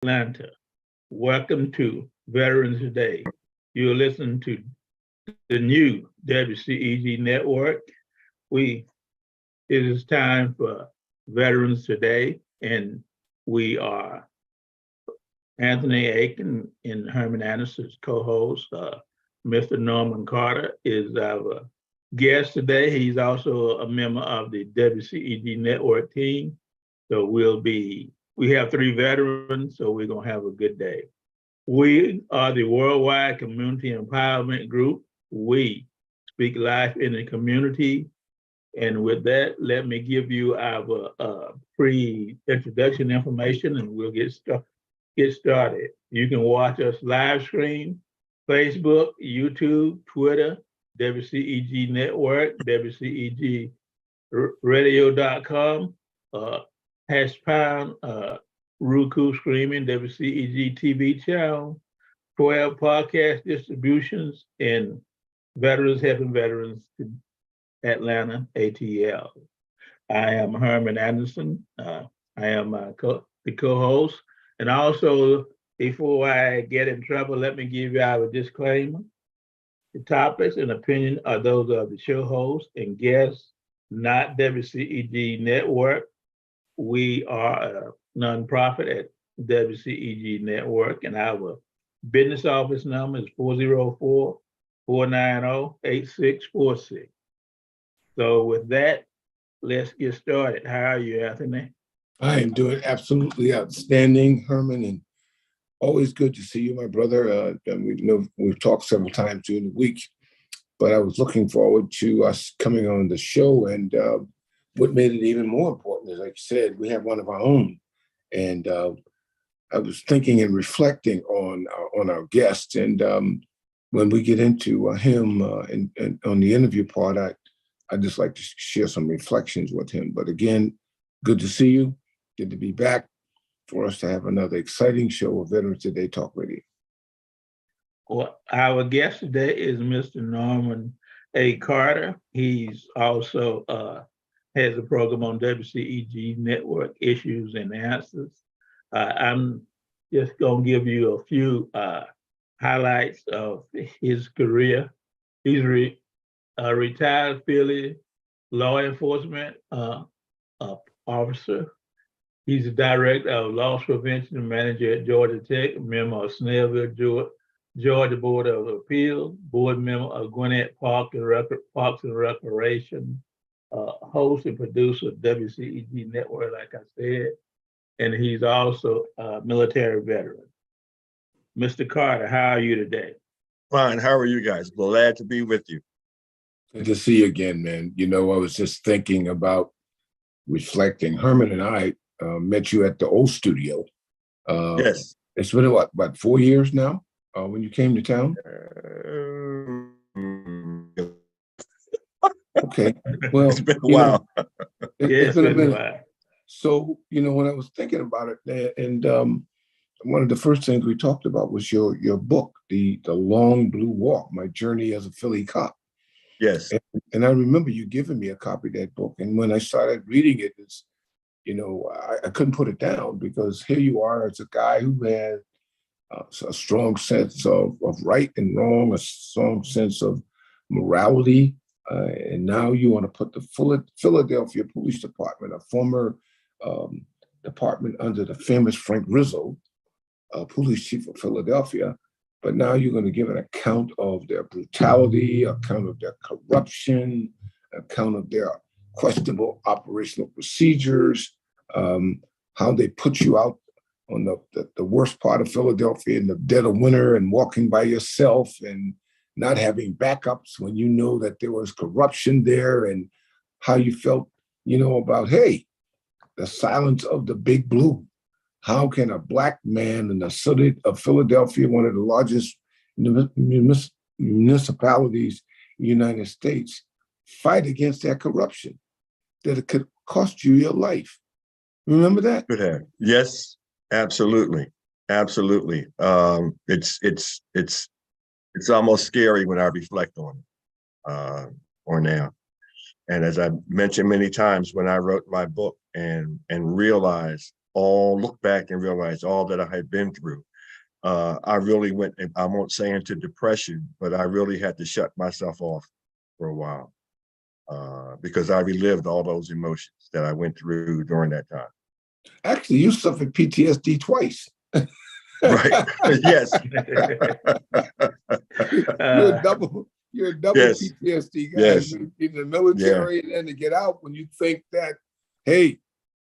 Atlanta. Welcome to Veterans Day. You're listening to the new WCEG Network. We It is time for Veterans Today, and we are Anthony Aiken and Herman Anderson's co-host. Mr. Norman Carter is our guest today. He's also a member of the WCEG Network team. So we have three veterans, so we're gonna have a good day. We are the Worldwide Community Empowerment Group. We speak life in the community. And with that, let me give you our pre-introduction information and we'll get started. You can watch us live stream, Facebook, YouTube, Twitter, WCEG Network, WCEG Radio.com, hash pound, Roku streaming, WCEG TV Channel, 12 podcast distributions, and Veterans Helping Veterans Atlanta, ATL. I am Herman Anderson. I am the co-host. And also, before I get in trouble, let me give you our disclaimer. The topics and opinions are those of the show host and guests, not WCEG Network. We are a nonprofit at WCEG Network, and our business office number is 404-490-8646. So with that, let's get started. How are you, Anthony? I am doing absolutely outstanding, Herman, and always good to see you, my brother. We've talked several times during the week, but I was looking forward to us coming on the show. And what made it even more important is, like you said, we have one of our own. And I was thinking and reflecting on our guest. And when we get into him and on the interview part, I'd just like to share some reflections with him. But again, good to see you. Good to be back for us to have another exciting show of Veterans Today Talk Radio. Well, our guest today is Mr. Norman A. Carter. He's also has a program on WCEG Network, Issues and Answers. I'm just going to give you a few highlights of his career. He's a retired Philly law enforcement officer. He's the director of loss prevention and manager at Georgia Tech, member of Snellville, Georgia Board of Appeals, board member of Gwinnett Parks and Recreation, host and producer of WCEG Network, like I said, and he's also a military veteran. Mr. Carter, how are you today? Fine. How are you guys? Glad to be with you. Good to see you again, man. You know, I was just thinking about reflecting. Herman and I met you at the old studio. Yes. It's been about 4 years now when you came to town. Okay. Well, it's been a while. It's been a minute. So, when I was thinking about it, and one of the first things we talked about was your book, the Long Blue Walk, My Journey as a Philly Cop. Yes. And I remember you giving me a copy of that book. And when I started reading it, I couldn't put it down, because here you are as a guy who had a strong sense of right and wrong, a strong sense of morality. And now you want to put the Philadelphia Police Department, a former department under the famous Frank Rizzo, police chief of Philadelphia, but now you're going to give an account of their brutality, account of their corruption, account of their questionable operational procedures, how they put you out on the worst part of Philadelphia in the dead of winter and walking by yourself and not having backups when you know that there was corruption there, and how you felt, about, hey, the silence of the big blue. How can a Black man in the city of Philadelphia, one of the largest municipalities in the United States, fight against that corruption, that it could cost you your life? Remember that? Could have. Yes, absolutely. Absolutely. It's almost scary when I reflect on it, or now. And as I mentioned many times, when I wrote my book and realized look back and realize all that I had been through. I really went, I won't say into depression, but I really had to shut myself off for a while because I relived all those emotions that I went through during that time. Actually, you suffered PTSD twice. Right. Yes. You're a double Yes. PTSD guy. Yes. In the military, and then to get out when you think that, hey,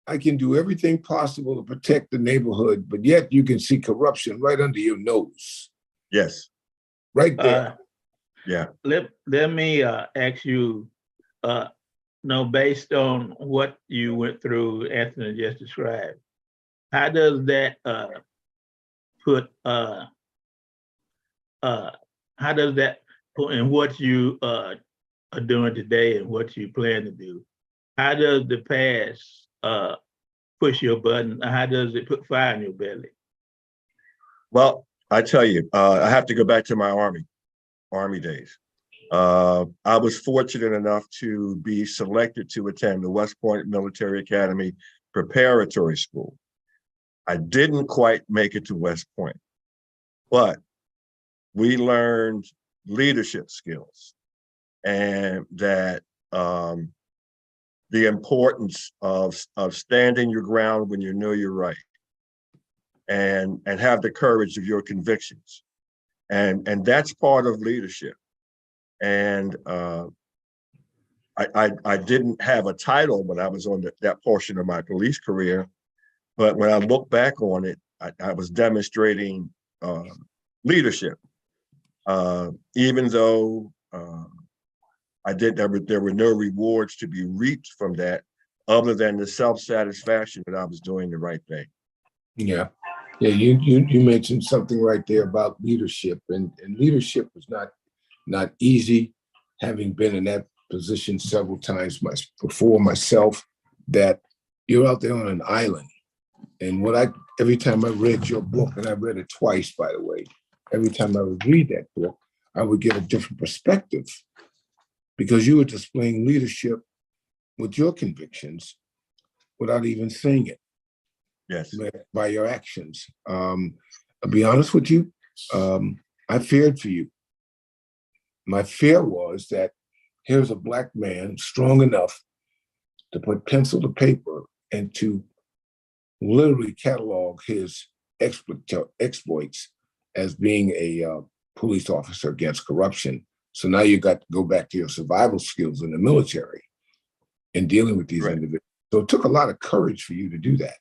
I can do everything possible to protect the neighborhood, but yet you can see corruption right under your nose. Yes. Right there. Yeah. Let me ask you, based on what you went through, Anthony just described, how does that how does that put in what you are doing today and what you plan to do? How does the past push your button? How does it put fire in your belly? Well, I tell you, I have to go back to my Army days. I was fortunate enough to be selected to attend the West Point Military Academy Preparatory School. I didn't quite make it to West Point, but we learned leadership skills and that the importance of standing your ground when you know you're right and have the courage of your convictions. And that's part of leadership. And I didn't have a title when I was on that portion of my police career, but when I look back on it, I was demonstrating leadership. Even though there were no rewards to be reaped from that, other than the self-satisfaction that I was doing the right thing. Yeah. Yeah, you mentioned something right there about leadership, and leadership was not easy, having been in that position several times before myself, that you're out there on an island. And every time I read your book, and I read it twice, by the way, every time I would read that book, I would get a different perspective because you were displaying leadership with your convictions without even saying it. Yes. By your actions. I'll be honest with you, I feared for you. My fear was that here's a Black man strong enough to put pencil to paper and to literally catalog his exploits as being a police officer against corruption. So now you got to go back to your survival skills in the military and dealing with these individuals. So it took a lot of courage for you to do that.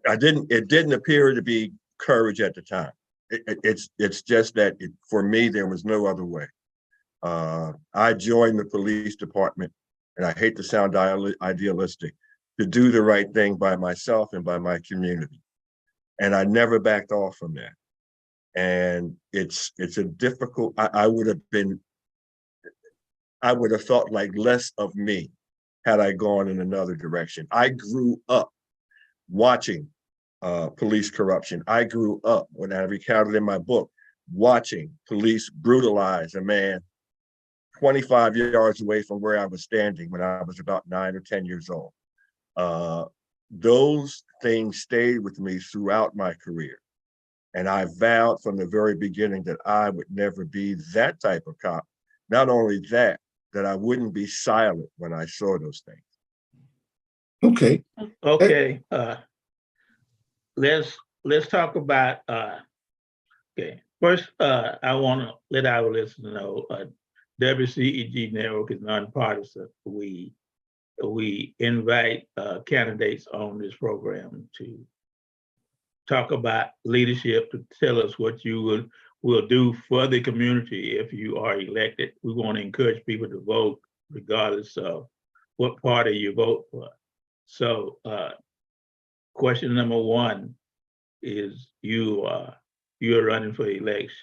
It didn't appear to be courage at the time. It's just that for me, there was no other way. I joined the police department, and I hate to sound idealistic, to do the right thing by myself and by my community. And I never backed off from that. And it's a difficult, I would have felt like less of me had I gone in another direction. I grew up watching police corruption. I grew up, when I recounted in my book, watching police brutalize a man 25 yards away from where I was standing when I was about 9 or 10 years old. Those things stayed with me throughout my career. And I vowed from the very beginning that I would never be that type of cop. Not only that I wouldn't be silent when I saw those things. Okay. Okay. Let's talk about okay. First, I want to let our listeners know WCEG Network is nonpartisan. We invite candidates on this program to talk about leadership, to tell us what you will do for the community if you are elected. We want to encourage people to vote regardless of what party you vote for. So question number one is you're running for elected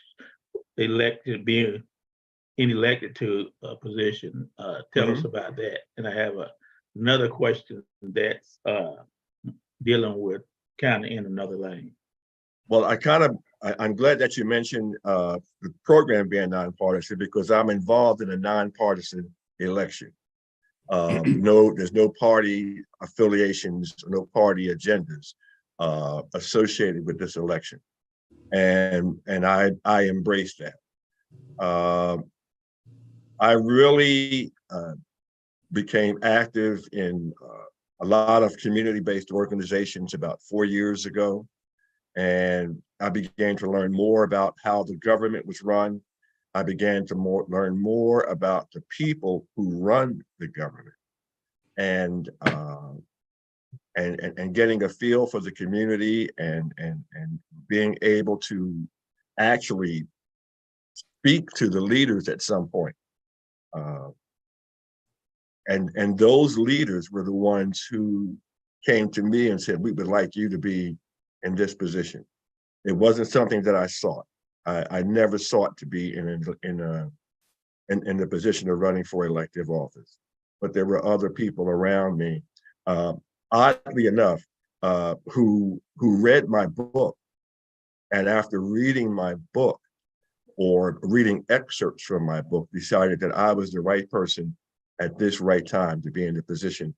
to a position. Tell us about that. And I have another question that's dealing with kind of in another lane. Well, I'm glad that you mentioned the program being nonpartisan, because I'm involved in a nonpartisan election. No, there's no party affiliations, no party agendas associated with this election, and I embrace that. I really became active in a lot of community-based organizations about 4 years ago, and I began to learn more about how the government was run. I began to learn more about the people who run the government, and getting a feel for the community, and being able to actually speak to the leaders at some point. And those leaders were the ones who came to me and said, we would like you to be in this position. It wasn't something that I sought. I never sought to be in the position of running for elective office, but there were other people around me, oddly enough, who read my book, and after reading my book or reading excerpts from my book, decided that I was the right person at this right time to be in the position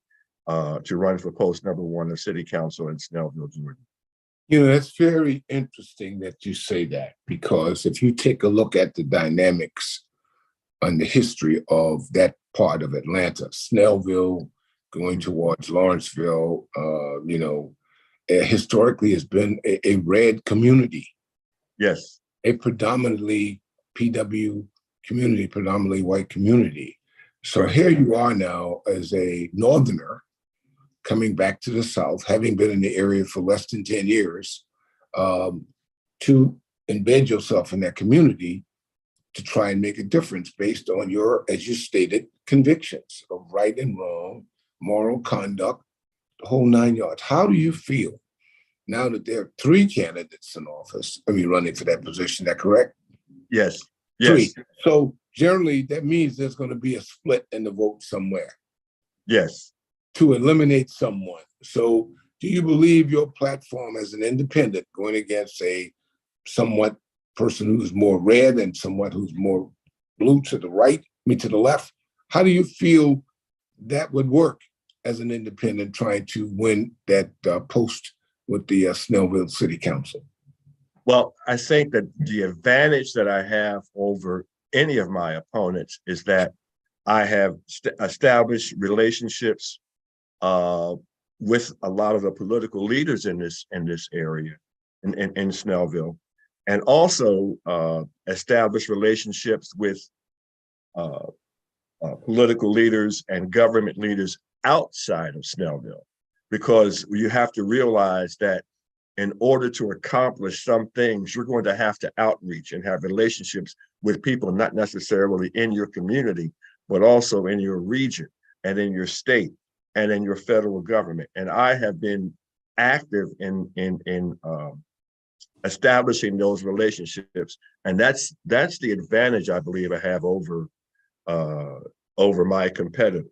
to run for post number 1 of City Council in Snellville, Georgia. You know, it's very interesting that you say that, because if you take a look at the dynamics and the history of that part of Atlanta, Snellville going towards Lawrenceville, you know, historically has been a red community. Yes. A predominantly PW community, predominantly white community. So here you are now as a Northerner coming back to the South, having been in the area for less than 10 years, to embed yourself in that community to try and make a difference based on your, as you stated, convictions of right and wrong, moral conduct, the whole 9 yards. How do you feel now that there are 3 candidates in office, running for that position? Is that correct? Yes. 3. So generally, that means there's going to be a split in the vote somewhere. Yes. To eliminate someone. So do you believe your platform as an independent going against a somewhat person who's more red and somewhat who's more blue to the right, to the left, how do you feel that would work as an independent trying to win that post with the Snellville City Council? Well, I think that the advantage that I have over any of my opponents is that I have established relationships with a lot of the political leaders in this area, in Snellville, and also established relationships with political leaders and government leaders outside of Snellville, because you have to realize that in order to accomplish some things, you're going to have to outreach and have relationships with people, not necessarily in your community, but also in your region and in your state and in your federal government. And I have been active in establishing those relationships, and that's the advantage I believe I have over my competitors.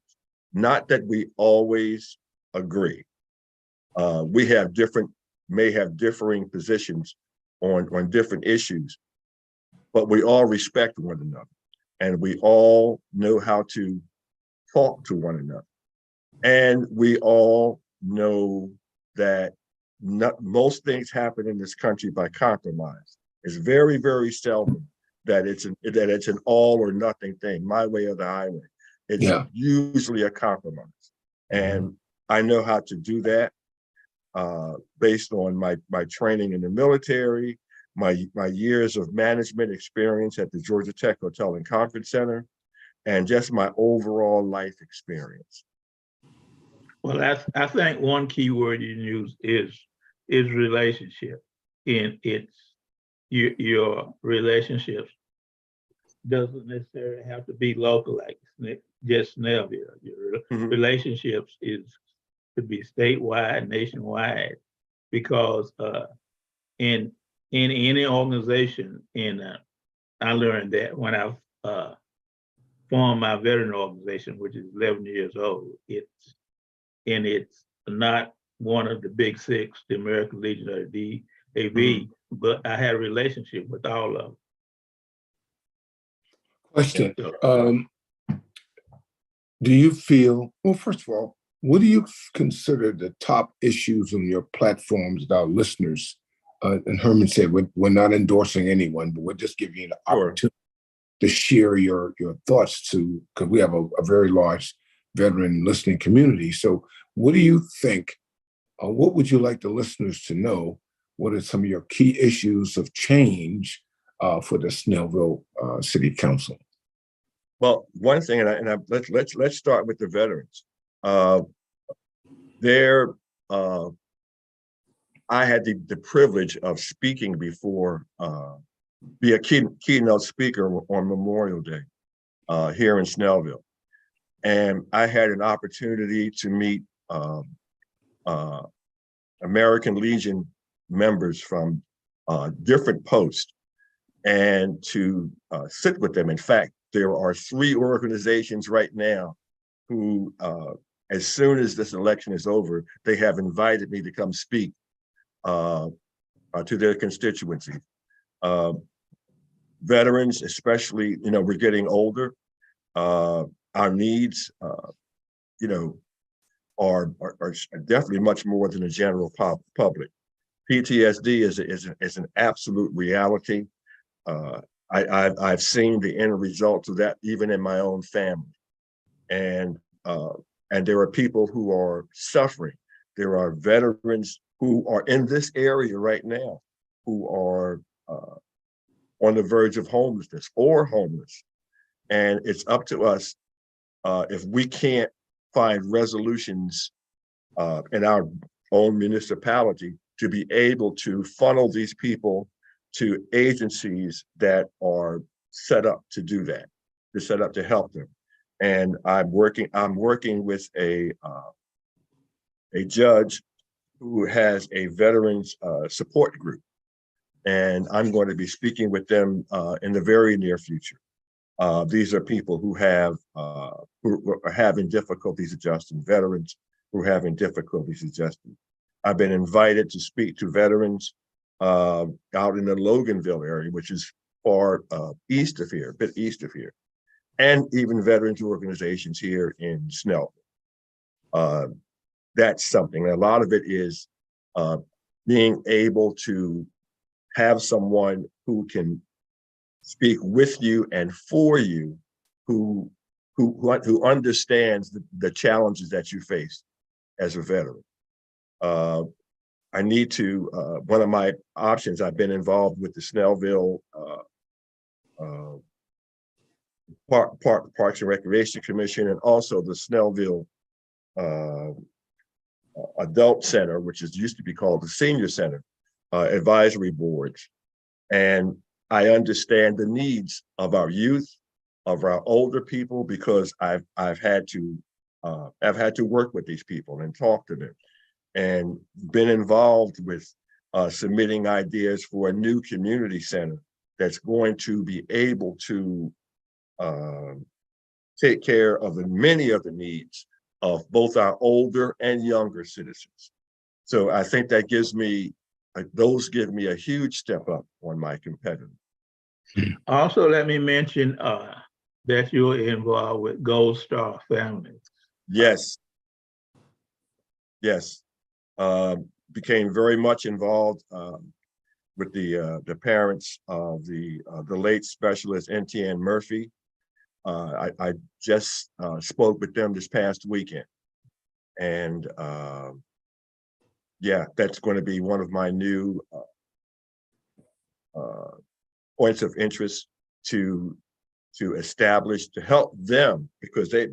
Not that we always agree. We have may have differing positions on different issues, but we all respect one another, and we all know how to talk to one another. And we all know that most things happen in this country by compromise. It's very, very seldom that it's an all or nothing thing, my way or the highway. It's usually a compromise. And I know how to do that based on my training in the military, my years of management experience at the Georgia Tech Hotel and Conference Center, and just my overall life experience. Well, I think one key word you use is relationship. And your relationships doesn't necessarily have to be local, like just Snellville. Your relationships could be statewide, nationwide, because in any organization, and I learned that when I formed my veteran organization, which is 11 years old. It's not one of the big 6, the American Legion or the DAV, but I had a relationship with all of them. Question. Do you feel, well, first of all, what do you consider the top issues on your platforms that our listeners, and Herman said, we're not endorsing anyone, but we're just giving you the Sure. opportunity to share your thoughts to, because we have a very large veteran listening community. So what do you think, what would you like the listeners to know? What are some of your key issues of change for the Snellville City Council? Well, one thing, let's start with the veterans. I had the privilege of speaking before, be a keynote speaker on Memorial Day here in Snellville. And I had an opportunity to meet American Legion members from different posts and to sit with them. In fact, there are 3 organizations right now who, as soon as this election is over, they have invited me to come speak to their constituency. Veterans, especially, we're getting older. Our needs, are definitely much more than the general public. PTSD is an absolute reality. I've seen the end result of that even in my own family, and there are people who are suffering. There are veterans who are in this area right now who are on the verge of homelessness or homeless, and it's up to us if we can't find resolutions in our own municipality to be able to funnel these people to agencies that are set up to do that, to set up to help them. And I'm working with a judge who has a veterans support group, and I'm going to be speaking with them in the very near future. These are people who are having difficulties adjusting, veterans who are having difficulties adjusting. I've been invited to speak to veterans out in the Loganville area, which is far east of here, a bit east of here, and even veterans organizations here in Snellville. That's something. A lot of it is being able to have someone who can speak with you and for you, who understands the challenges that you face as a veteran. I need to, one of my options, I've been involved with the Snellville Parks and Recreation Commission, and also the Snellville Adult Center, which used to be called the Senior Center, advisory boards. And I understand the needs of our youth, of our older people, because I've had to work with these people and talk to them, and been involved with submitting ideas for a new community center that's going to be able to take care of many of the needs of both our older and younger citizens. So I think that those give me a huge step up on my competitor. Also, let me mention that you're involved with Gold Star Families. Yes. Yes. Became very much involved with the parents of the late specialist NTN Murphy. I just spoke with them this past weekend, and yeah, that's going to be one of my new points of interest to establish, to help them, because they've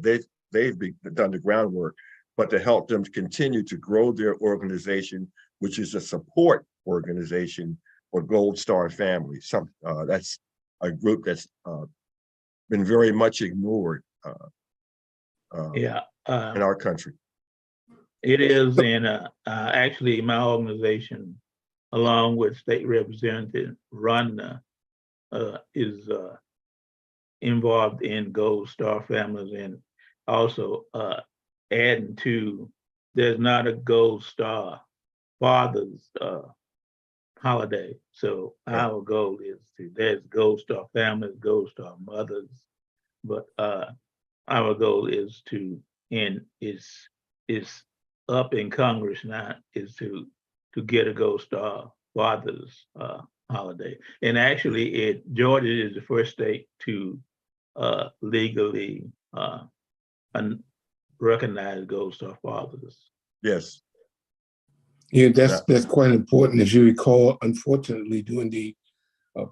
done the groundwork, but to help them to continue to grow their organization, which is a support organization for Gold Star families. That's a group that's been very much ignored in our country. It is, and actually my organization, along with State Representative Rhonda, is involved in Gold Star Families, and also adding to, there's not a Gold Star Fathers holiday. So our goal is there's Gold Star Families, Gold Star Mothers, but our goal is to, and is up in Congress now, is to get a Gold Star Fathers holiday. And actually, Georgia is the first state to legally recognize Gold Star Fathers. Yes. Yeah, that's quite important. As you recall, unfortunately, during the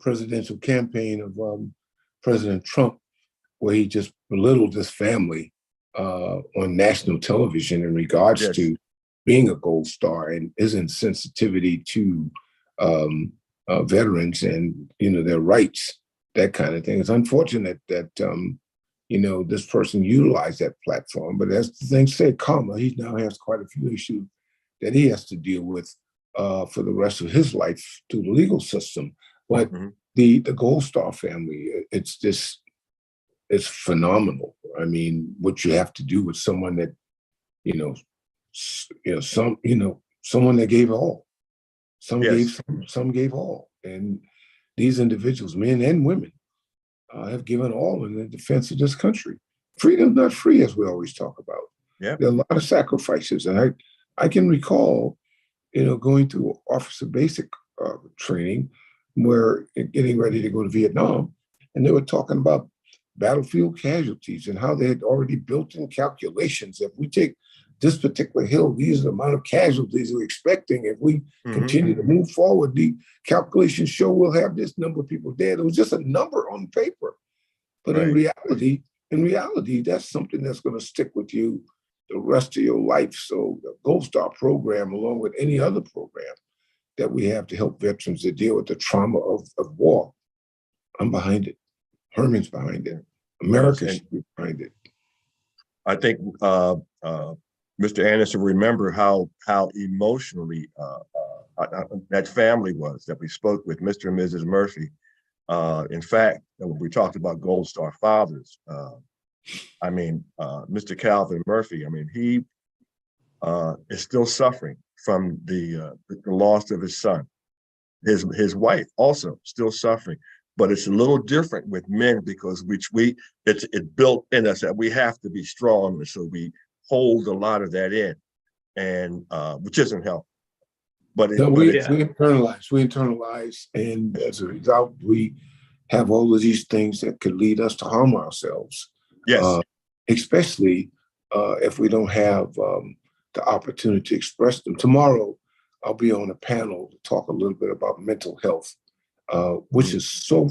presidential campaign of President Trump, where he just belittled his family on national television in regards to being a Gold Star and his insensitivity to veterans and their rights, that kind of thing. It's unfortunate that this person utilized that platform, but as the thing said, he now has quite a few issues that he has to deal with for the rest of his life through the legal system. But the Gold Star family, it's phenomenal. I mean, what you have to do with someone that, someone that gave all. Some gave all. And these individuals, men and women, have given all in the defense of this country. Freedom's not free, as we always talk about. Yeah. There are a lot of sacrifices. And I can recall, going through officer basic training, where getting ready to go to Vietnam, and they were talking about battlefield casualties and how they had already built in calculations. If we take this particular hill, these are the amount of casualties we're expecting. If we continue to move forward, the calculations show we'll have this number of people dead. It was just a number on paper. But in reality, that's something that's going to stick with you the rest of your life. So the Gold Star program, along with any other program that we have to help veterans to deal with the trauma of war, I'm behind it. Herman's behind it. America's behind it. I think Mr. Anderson, remember how emotionally that family was that we spoke with, Mr. and Mrs. Murphy. In fact, when we talked about Gold Star Fathers, Mr. Calvin Murphy, he is still suffering from the loss of his son. His wife also still suffering, but it's a little different with men because it's built in us that we have to be strong, and so we hold a lot of that in, and which isn't helpful. But we internalize, and as a result, we have all of these things that could lead us to harm ourselves. Yes, especially if we don't have the opportunity to express them. Tomorrow, I'll be on a panel to talk a little bit about mental health, which is so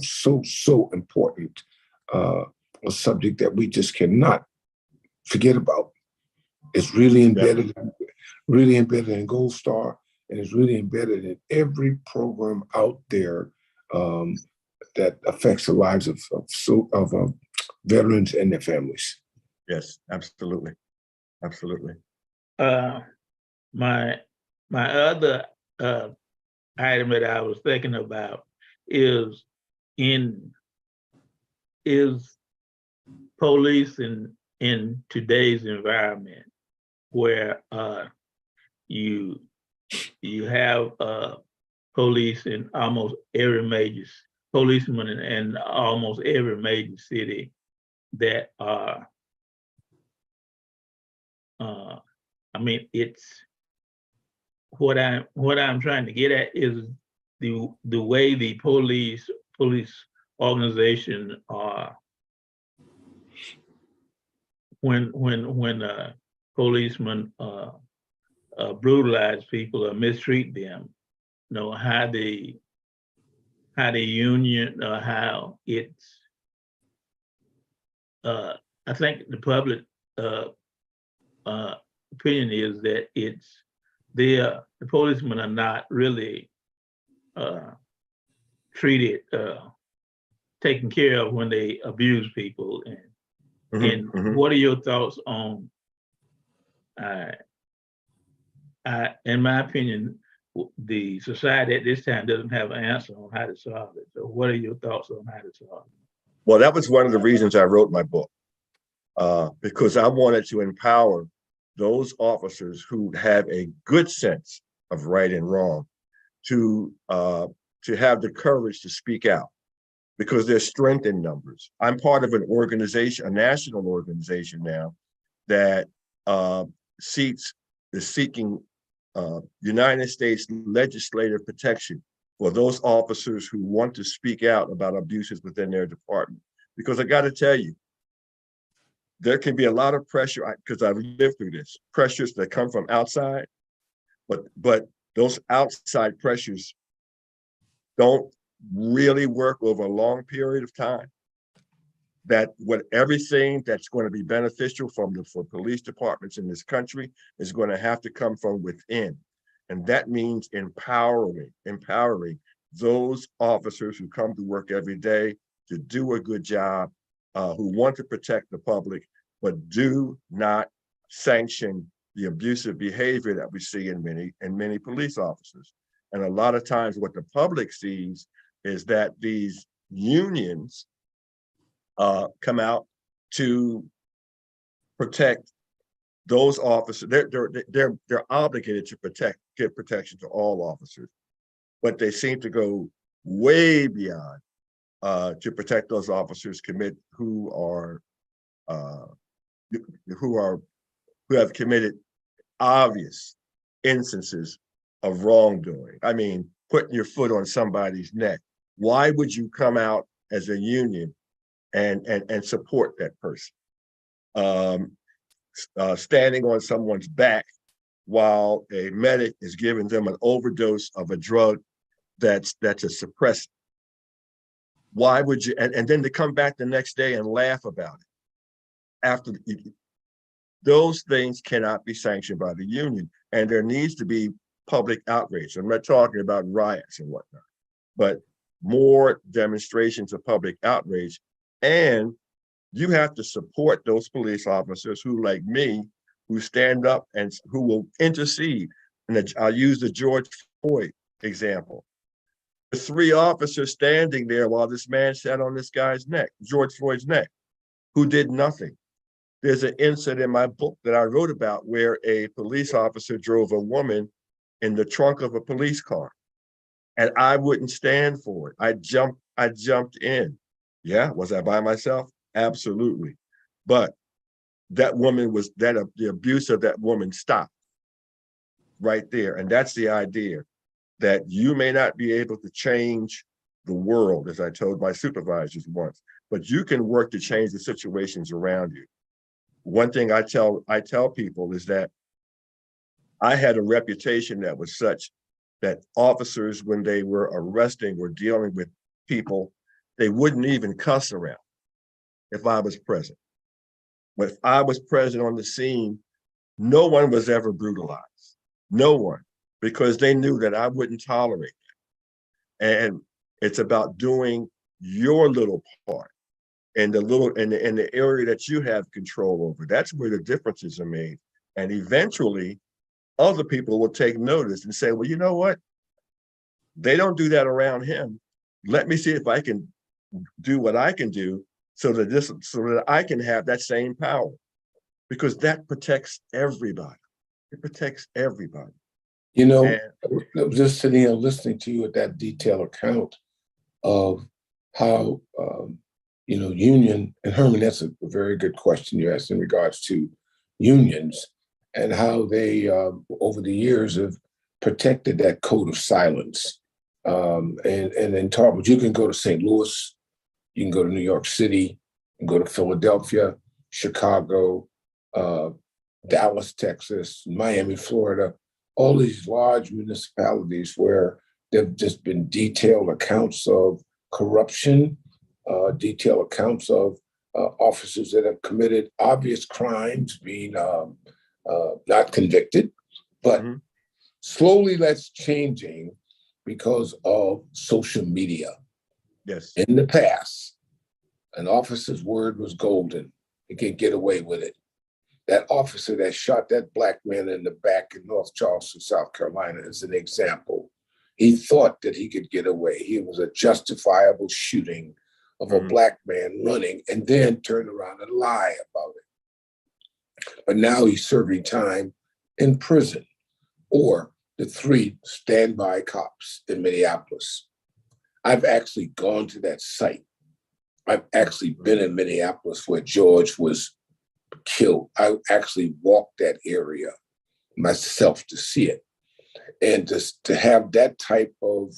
important. A subject that we just cannot forget about. It's really embedded in Gold Star, and it's really embedded in every program out there that affects the lives of veterans and their families. Yes, absolutely. My other item that I was thinking about is police in today's environment, where you have police in almost every major policemen in almost every major city that are it's what I'm trying to get at is the way the police organization are when policemen brutalize people or mistreat them, how the union, how it's I think the public opinion is that the policemen are not really treated, taken care of when they abuse people. And what are your thoughts on, in my opinion, the society at this time doesn't have an answer on how to solve it. So what are your thoughts on how to solve it? Well, that was one of the reasons I wrote my book, because I wanted to empower those officers who have a good sense of right and wrong to have the courage to speak out because there's strength in numbers. I'm part of an organization, a national organization now, that is seeking United States legislative protection for those officers who want to speak out about abuses within their department. Because I got to tell you, there can be a lot of pressure, because I've lived through this, pressures that come from outside, but those outside pressures don't really work over a long period of time. That everything that's going to be beneficial for police departments in this country is going to have to come from within. And that means empowering those officers who come to work every day to do a good job, who want to protect the public, but do not sanction the abusive behavior that we see in many police officers. And a lot of times what the public sees is that these unions come out to protect those officers. They're obligated to give protection to all officers, but they seem to go way beyond to protect those officers who have committed obvious instances of wrongdoing. I mean, putting your foot on somebody's neck. Why would you come out as a union and support that person? Standing on someone's back while a medic is giving them an overdose of a drug that's a suppressant. Why would you, and then to come back the next day and laugh about it? Those things cannot be sanctioned by the union, and there needs to be public outrage. I'm not talking about riots and whatnot, but more demonstrations of public outrage. And you have to support those police officers who, like me, who stand up and who will intercede. And I'll use the George Floyd example. The 3 officers standing there while this man sat on this guy's neck, George Floyd's neck, who did nothing. There's an incident in my book that I wrote about where a police officer drove a woman in the trunk of a police car, and I wouldn't stand for it. I jumped in. Yeah, was I by myself? Absolutely. But that woman the abuse of that woman stopped right there. And that's the idea, that you may not be able to change the world, as I told my supervisors once, but you can work to change the situations around you. One thing I tell people is that I had a reputation that was such that officers, when they were arresting or dealing with people, they wouldn't even cuss around if I was present. But if I was present on the scene, no one was ever brutalized. No one, because they knew that I wouldn't tolerate it. And it's about doing your little part in the area that you have control over. That's where the differences are made. And eventually, other people will take notice and say, well, you know what? They don't do that around him. Let me see if I can do what I can do so that I can have that same power, because that protects everybody. It protects everybody. You know, I was just sitting here listening to you at that detailed account of how, union, and Herman, that's a very good question you asked in regards to unions and how they, over the years, have protected that code of silence. And then talk, you can go to St. Louis, you can go to New York City, you can go to Philadelphia, Chicago, Dallas, Texas, Miami, Florida, all these large municipalities where there've just been detailed accounts of corruption, detailed accounts of officers that have committed obvious crimes being not convicted. But slowly that's changing because of social media. Yes. In the past, an officer's word was golden. He could get away with it. That officer that shot that black man in the back in North Charleston, South Carolina, is an example. He thought that he could get away. He was a justifiable shooting of a black man running, and then turned around and lie about it. But now he's serving time in prison, or the 3 standby cops in Minneapolis. I've actually gone to that site. I've actually been in Minneapolis where George was killed. I actually walked that area myself to see it. And just to have that type of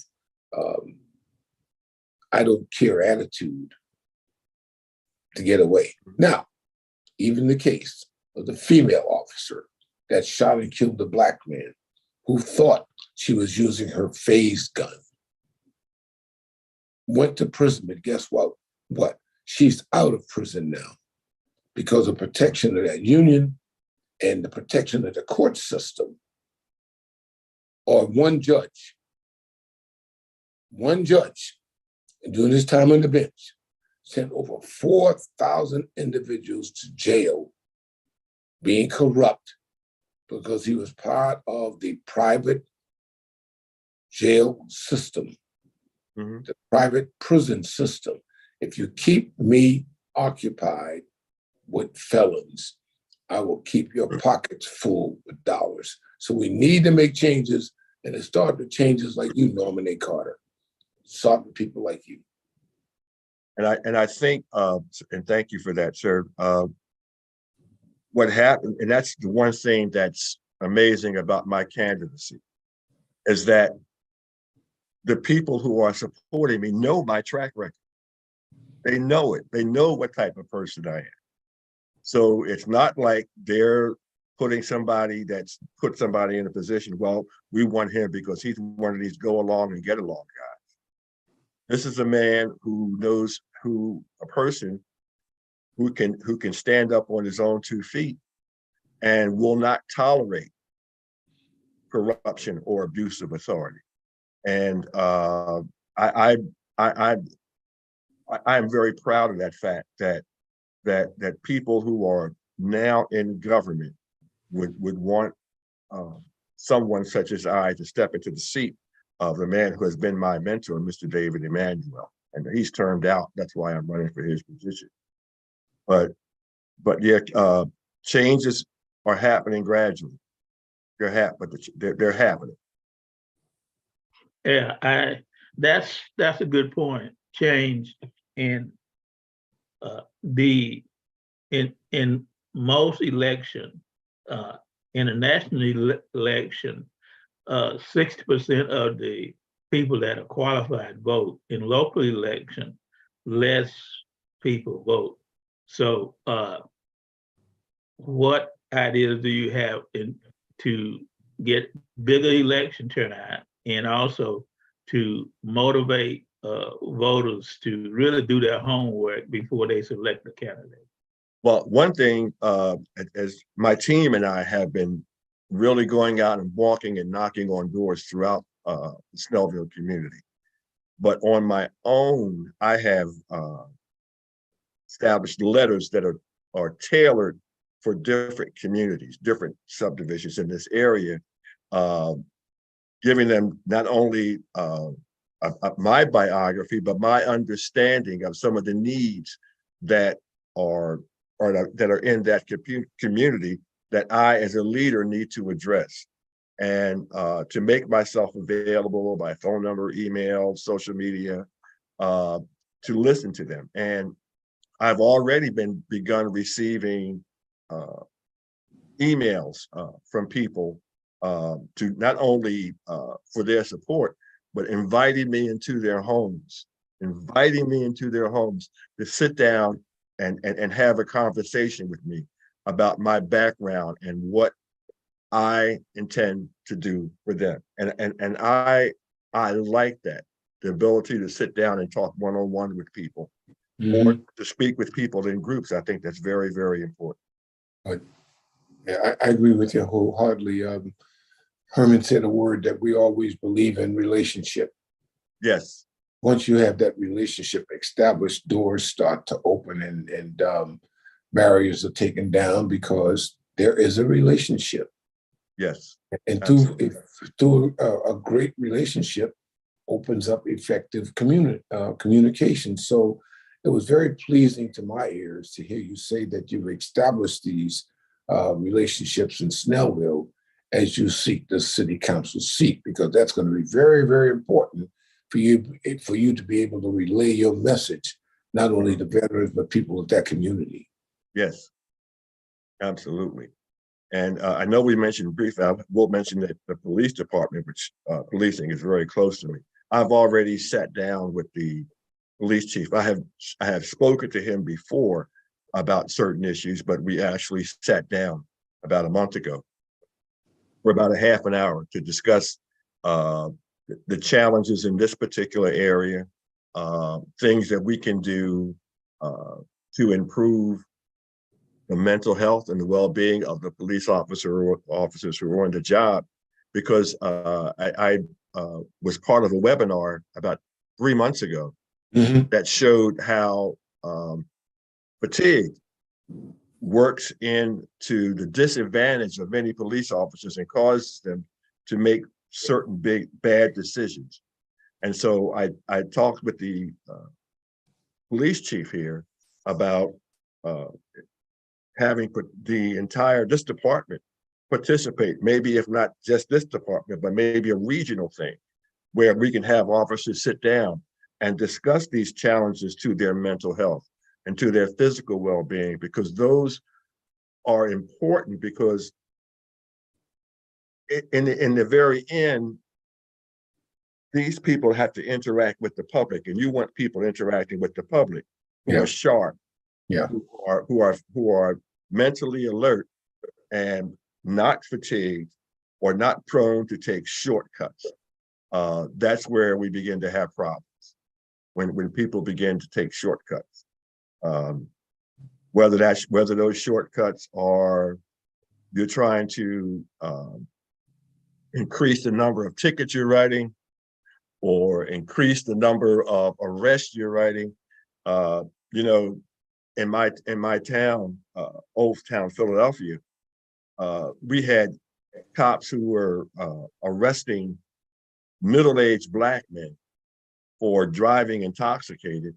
I don't care attitude to get away. Now, even the case of the female officer that shot and killed the Black man who thought she was using her phase gun, went to prison, but guess what? She's out of prison now because of protection of that union and the protection of the court system. Or one judge, and during his time on the bench, sent over 4,000 individuals to jail being corrupt because he was part of the private jail system, the private prison system. If you keep me occupied with felons, I will keep your pockets full with dollars. So we need to make changes, and it started with changes like you, Norman A. Carter. Start with people like you. And I think, and thank you for that, sir. What happened, and that's the one thing that's amazing about my candidacy, is that the people who are supporting me know my track record. They know it. They know what type of person I am. So it's not like they're putting somebody that's put somebody in a position, well, we want him because he's one of these go along and get along guys. This is a man who knows a person who can stand up on his own 2 feet and will not tolerate corruption or abuse of authority. And I am very proud of that fact that people who are now in government would want someone such as I to step into the seat of the man who has been my mentor, Mr. David Emanuel. And he's termed out. That's why I'm running for his position. But yeah, changes are happening gradually. They're happening. Yeah, that's a good point. Change in in most election, in a national election, 60% of the people that are qualified vote. In local election, less people vote. So what ideas do you have to get bigger election turnout and also to motivate voters to really do their homework before they select a candidate? Well, one thing, as my team and I have been really going out and walking and knocking on doors throughout the Snellville community. But on my own, I have established letters that are tailored for different communities, different subdivisions in this area, giving them not only my biography, but my understanding of some of the needs that are in that community that I, as a leader, need to address, and to make myself available by phone number, email, social media, to listen to them. And I've already begun receiving emails from people to not only for their support, but inviting me into their homes to sit down and have a conversation with me about my background and what I intend to do for them. And I like that, the ability to sit down and talk one-on-one with people, or to speak with people in groups. I think that's very, very important. But yeah, I agree with you wholeheartedly. Herman said a word that we always believe in: relationship. Yes. Once you have that relationship established, doors start to open and barriers are taken down because there is a relationship. Yes. And through a great relationship opens up effective communication. So it was very pleasing to my ears to hear you say that you've established these relationships in Snellville as you seek the city council seat, because that's going to be very, very important for you to be able to relay your message, not only to veterans, but people of that community. Yes, absolutely. And I know we mentioned briefly, I will mention that the police department, which policing is very close to me. I've already sat down with the police chief. I have spoken to him before about certain issues, but we actually sat down about a month ago for about a half an hour to discuss the challenges in this particular area, things that we can do to improve the mental health and the well-being of the police officers who are on the job. Because I was part of a webinar about 3 months ago that showed how fatigue works into the disadvantage of many police officers and causes them to make certain bad decisions. And so I talked with the police chief here about having this department participate, maybe if not just this department, but maybe a regional thing where we can have officers sit down and discuss these challenges to their mental health and to their physical well-being, because those are important, because in the very end, these people have to interact with the public, and you want people interacting with the public who are sharp, who are mentally alert and not fatigued or not prone to take shortcuts. That's where we begin to have problems, when people begin to take shortcuts. Whether those shortcuts are you're trying to increase the number of tickets you're writing, or increase the number of arrests you're writing. You know, in my town, Old Town, Philadelphia, we had cops who were arresting middle-aged Black men for driving intoxicated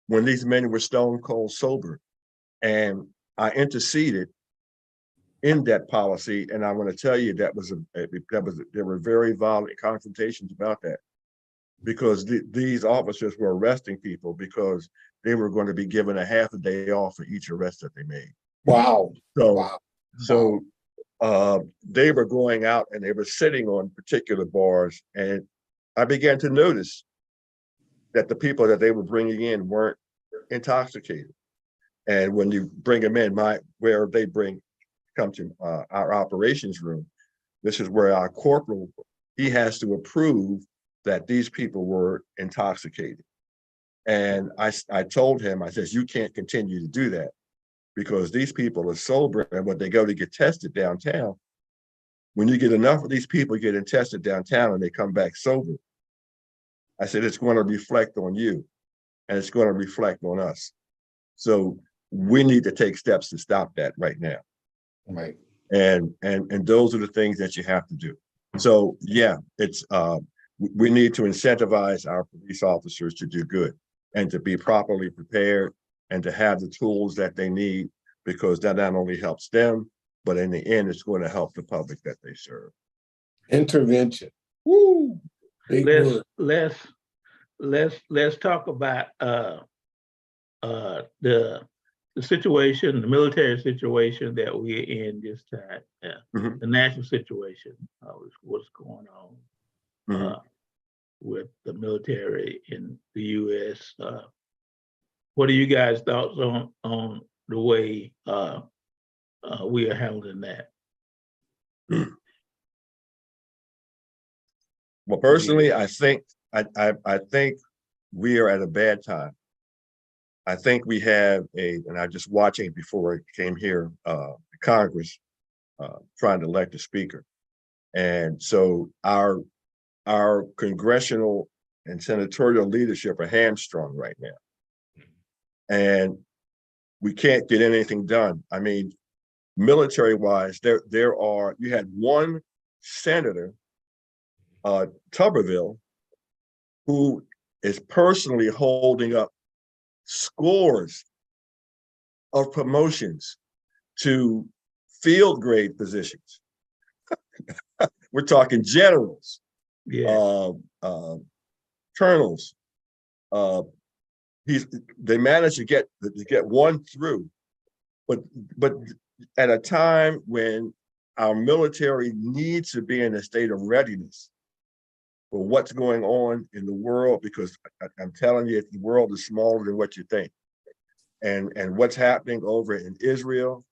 when these men were stone cold sober. And I interceded in that policy, and I want to tell you there were very violent confrontations about that, because these officers were arresting people because they were going to be given a half a day off for each arrest that they made. Wow. So they were going out and they were sitting on particular bars, and I began to notice that the people that they were bringing in weren't intoxicated. And when you bring them in, come to our operations room, this is where our corporal, he has to approve that these people were intoxicated. And I told him, I said, you can't continue to do that, because these people are sober, and when they go to get tested downtown, when you get enough of these people getting tested downtown and they come back sober, I said, it's going to reflect on you, and it's going to reflect on us. So we need to take steps to stop that right now. Right. And those are the things that you have to do. So yeah, it's we need to incentivize our police officers to do good and to be properly prepared and to have the tools that they need, because that not only helps them, but in the end, it's going to help the public that they serve. Intervention. Woo! Big word. Let's talk about the situation, the military situation that we're in this time, the national situation, what's going on with the military in the U.S. What are you guys' thoughts on the way we are handling that? Well, personally, I think we are at a bad time. I think we have and I just watching before I came here, Congress trying to elect a speaker. And so our congressional and senatorial leadership are hamstrung right now. And we can't get anything done. I mean, military-wise, you had one senator, Tuberville, who is personally holding up scores of promotions to field grade positions. We're talking generals, colonels. They managed to get one through, but at a time when our military needs to be in a state of readiness for what's going on in the world, because I'm telling you, the world is smaller than what you think. And what's happening over in Israel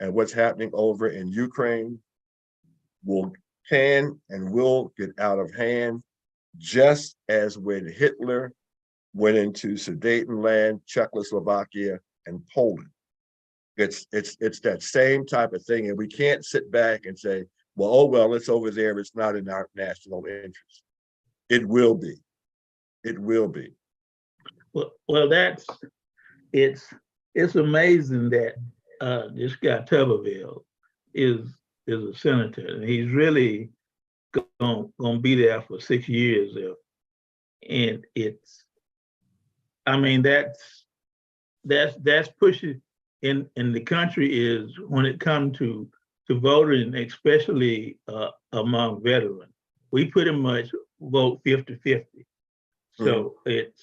and what's happening over in Ukraine can and will get out of hand, just as when Hitler went into Sudetenland, Czechoslovakia, and Poland. It's that same type of thing, and we can't sit back and say, well, oh well, it's over there, it's not in our national interest. It will be. It will be. Well, it's amazing that this guy Tuberville is a senator, and he's really gonna be there for 6 years. And I mean, that's pushing in the country, is when it comes to voting, especially among veterans. We pretty much vote 50-50. So it's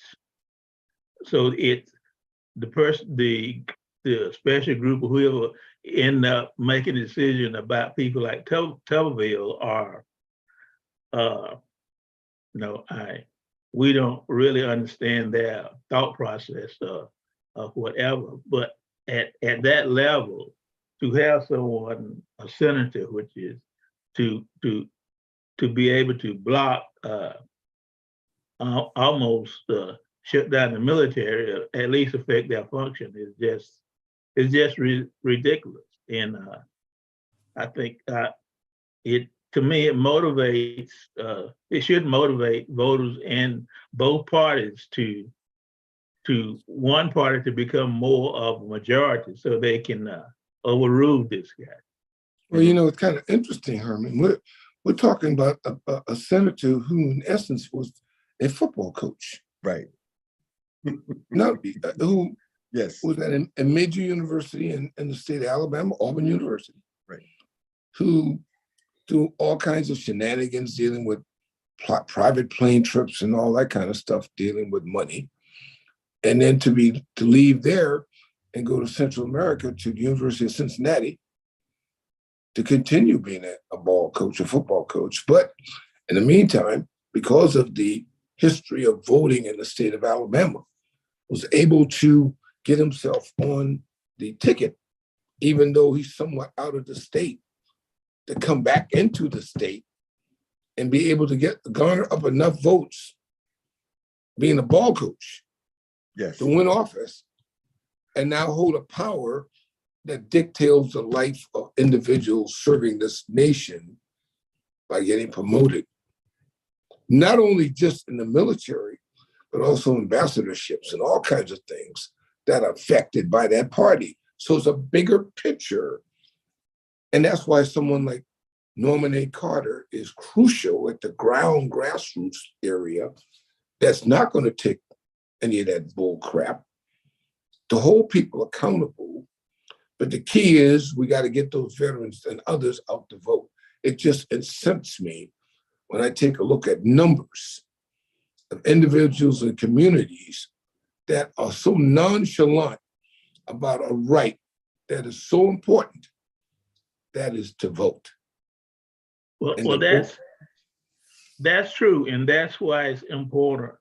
the special group of whoever end up making a decision about people like Tuberville are, we don't really understand their thought process of whatever. But at that level, to have someone, a senator, which is to be able to block almost shut down the military, at least affect their function, is just ridiculous. And I think to me, it motivates, it should motivate voters in both parties to one party to become more of a majority so they can overrule this guy. Well, it's kind of interesting, Herman. We're talking about a senator who, in essence, was a football coach. Right. Who yes. was at a major university in the state of Alabama, Auburn University. Right. Who, through all kinds of shenanigans, dealing with private plane trips and all that kind of stuff, dealing with money, and then to leave there and go to Central America to the University of Cincinnati to continue being a ball coach, a football coach. But in the meantime, because of the history of voting in the state of Alabama, was able to get himself on the ticket, even though he's somewhat out of the state, to come back into the state and be able to garner up enough votes, being a ball coach, yes, to win office, and now hold a power that dictates the life of individuals serving this nation by getting promoted, not only just in the military, but also ambassadorships and all kinds of things that are affected by that party. So it's a bigger picture. And that's why someone like Norman A. Carter is crucial at the grassroots area that's not going to take any of that bull crap, to hold people accountable. But the key is we got to get those veterans and others out to vote. It just incensed me when I take a look at numbers of individuals and communities that are so nonchalant about a right that is so important, that is to vote. Well, that's true, and that's why it's important.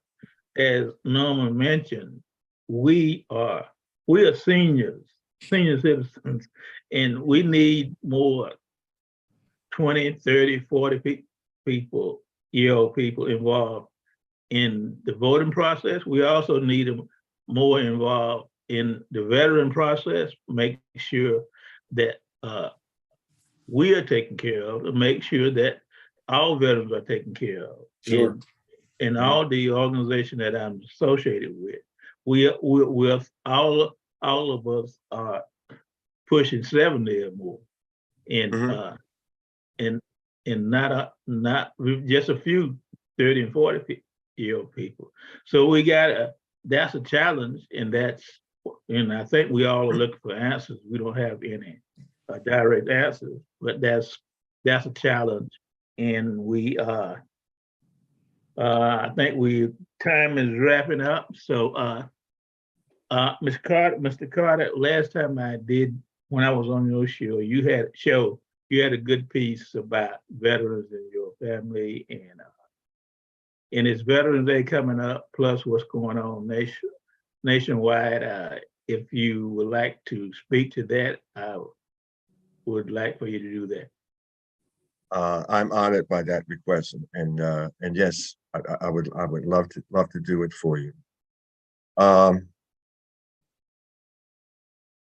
As Norman mentioned, we are senior citizens, and we need more 20, 30, 40 year-old people involved in the voting process. We also need them more involved in the veteran process, make sure that we are taken care of, to make sure that all veterans are taken care of. Sure. And all the organizations that I'm associated with, we're all of us are pushing 70 or more, and and not just a few 30 and 40-year-old people. So that's a challenge, and I think we all are looking for answers. We don't have any direct answers, but that's a challenge, and I think time is wrapping up. So, Mr. Carter, last time when I was on your show, you had a good piece about veterans and your family, and it's Veterans Day coming up, plus what's going on nationwide. If you would like to speak to that, I would like for you to do that. I'm honored by that request, and yes, I would love to do it for you.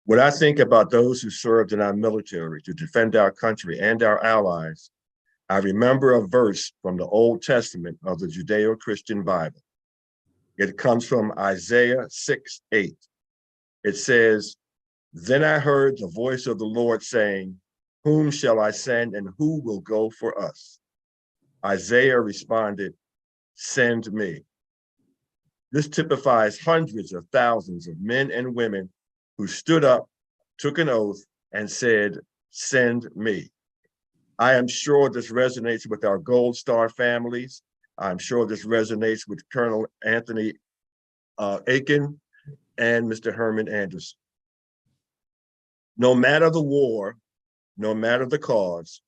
When I think about those who served in our military to defend our country and our allies, I remember a verse from the Old Testament of the Judeo-Christian Bible. It comes from Isaiah 6:8. It says, "Then I heard the voice of the Lord saying, whom shall I send and who will go for us? Isaiah responded, send me." This typifies hundreds of thousands of men and women who stood up, took an oath, and said, send me. I am sure this resonates with our Gold Star families. I'm sure this resonates with Colonel Anthony Aiken and Mr. Herman Anderson. No matter the war, no matter the cause,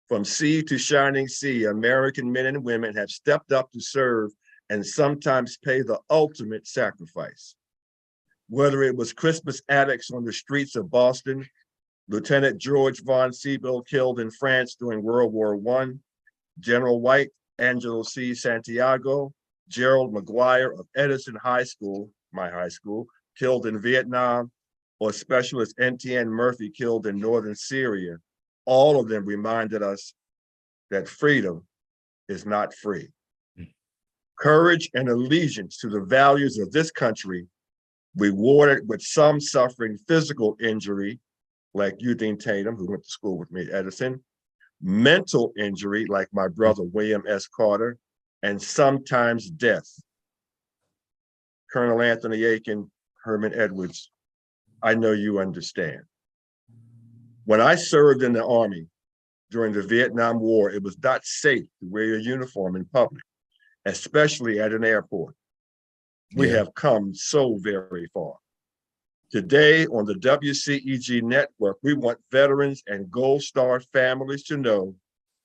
from sea to shining sea, American men and women have stepped up to serve and sometimes pay the ultimate sacrifice. Whether it was Christmas addicts on the streets of Boston, Lieutenant George von Siebel killed in France during World War I, General White, Angelo C. Santiago, Gerald McGuire of Edison High School, my high school, killed in Vietnam, or Specialist N.T.N. Murphy killed in northern Syria, all of them reminded us that freedom is not free. Courage and allegiance to the values of this country, rewarded with some suffering physical injury, like Eugene Tatum, who went to school with me at Edison, mental injury, like my brother William S. Carter, and sometimes death. Colonel Anthony Aiken, Herman Edwards, I know you understand. When I served in the Army during the Vietnam War, it was not safe to wear your uniform in public, especially at an airport. We have come so very far. Today on the WCEG Network, we want veterans and Gold Star families to know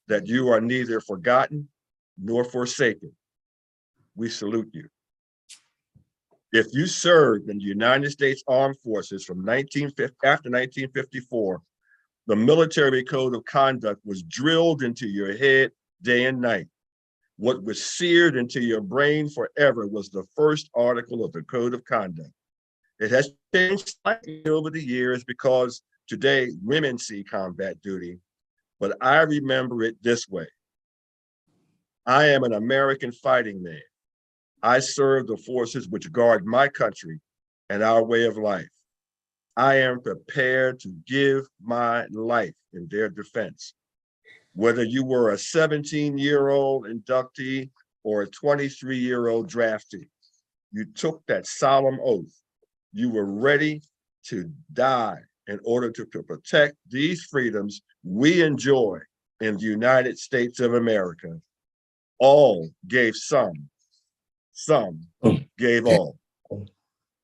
that you are neither forgotten nor forsaken. We salute you. If you served in the United States Armed Forces from after 1954, the military code of conduct was drilled into your head day and night. What was seared into your brain forever was the first article of the code of conduct. It has changed slightly over the years because today women see combat duty, but I remember it this way. I am an American fighting man. I serve the forces which guard my country and our way of life. I am prepared to give my life in their defense. Whether you were a 17-year-old inductee or a 23-year-old draftee, you took that solemn oath. You were ready to die in order to protect these freedoms we enjoy in the United States of America. All gave some gave all.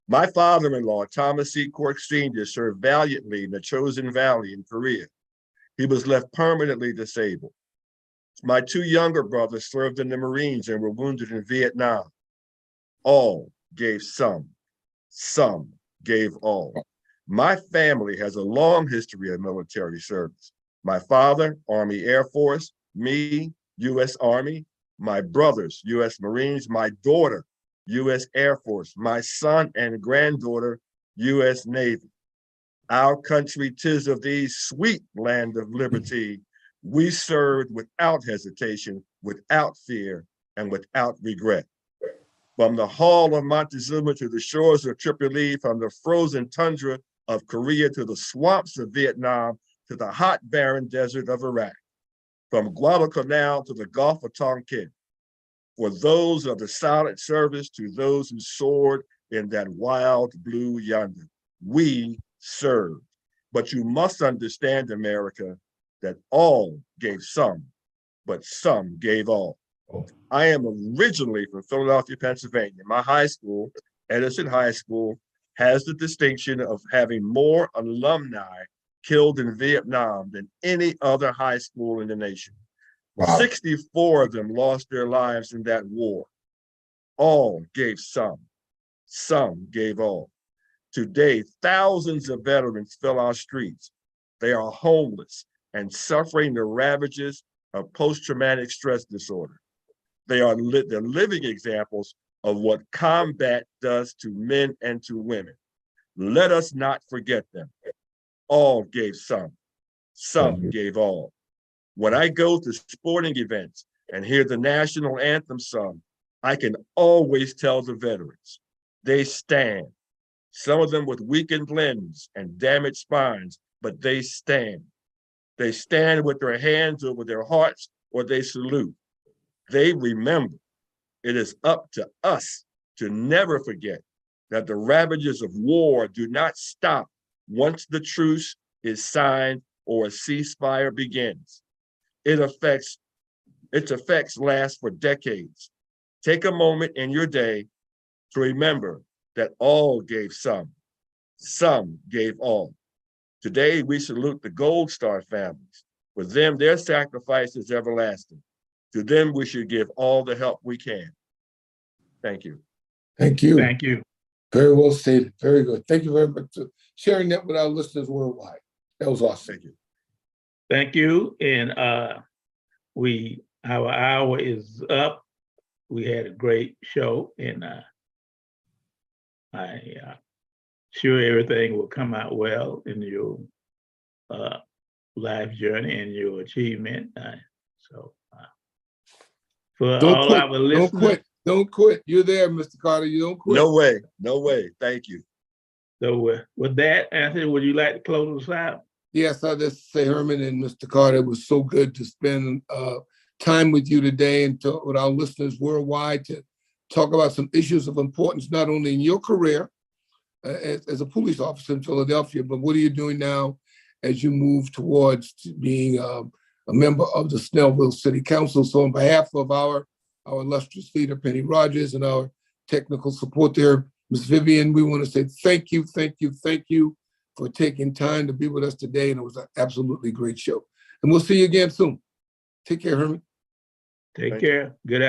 My father-in-law, Thomas C. Cork Sr., served valiantly in the Chosin Valley in Korea. He was left permanently disabled. My two younger brothers served in the Marines and were wounded in Vietnam. All gave some gave all. My family has a long history of military service. My father, Army Air Force, me, U.S. Army, my brothers, U.S. Marines, my daughter, U.S. Air Force, my son and granddaughter, U.S. Navy. Our country, 'tis of thee, sweet land of liberty. We served without hesitation, without fear, and without regret. From the hall of Montezuma to the shores of Tripoli, from the frozen tundra of Korea to the swamps of Vietnam, to the hot, barren desert of Iraq, from Guadalcanal to the Gulf of Tonkin, for those of the silent service to those who soared in that wild blue yonder, we served. But you must understand, America, that all gave some, but some gave all. I am originally from Philadelphia, Pennsylvania. My high school, Edison High School, has the distinction of having more alumni killed in Vietnam than any other high school in the nation. Wow. 64 of them lost their lives in that war. All gave some gave all. Today, thousands of veterans fill our streets. They are homeless and suffering the ravages of post-traumatic stress disorder. They're living examples of what combat does to men and to women. Let us not forget them. All gave some gave all. When I go to sporting events and hear the national anthem sung, I can always tell the veterans, they stand. Some of them with weakened limbs and damaged spines, but they stand. They stand with their hands over their hearts, or they salute. They remember. It is up to us to never forget that the ravages of war do not stop once the truce is signed or a ceasefire begins. Its effects last for decades. Take a moment in your day to remember that all gave some gave all. Today, we salute the Gold Star families. For them, their sacrifice is everlasting. To them, we should give all the help we can. Thank you. Thank you. Thank you. Very well stated. Very good. Thank you very much for sharing that with our listeners worldwide. That was awesome. Thank you. Thank you. And our hour is up. We had a great show, and I sure everything will come out well in your life journey and your achievement. For all our listeners, Don't quit. You're there, Mr. Carter. You don't quit. No way. Thank you. so with that, Anthony, would you like to close us out? Yes, I'll just say, Herman and Mr. Carter, it was so good to spend time with you today and talk with our listeners worldwide to talk about some issues of importance, not only in your career as a police officer in Philadelphia, but what are you doing now as you move towards being a member of the Snellville City Council? So on behalf of our illustrious leader, Penny Rogers, and our technical support there, Ms. Vivian, we want to say thank you for taking time to be with us today. And it was an absolutely great show. And we'll see you again soon. Take care, Herman. Take care. Good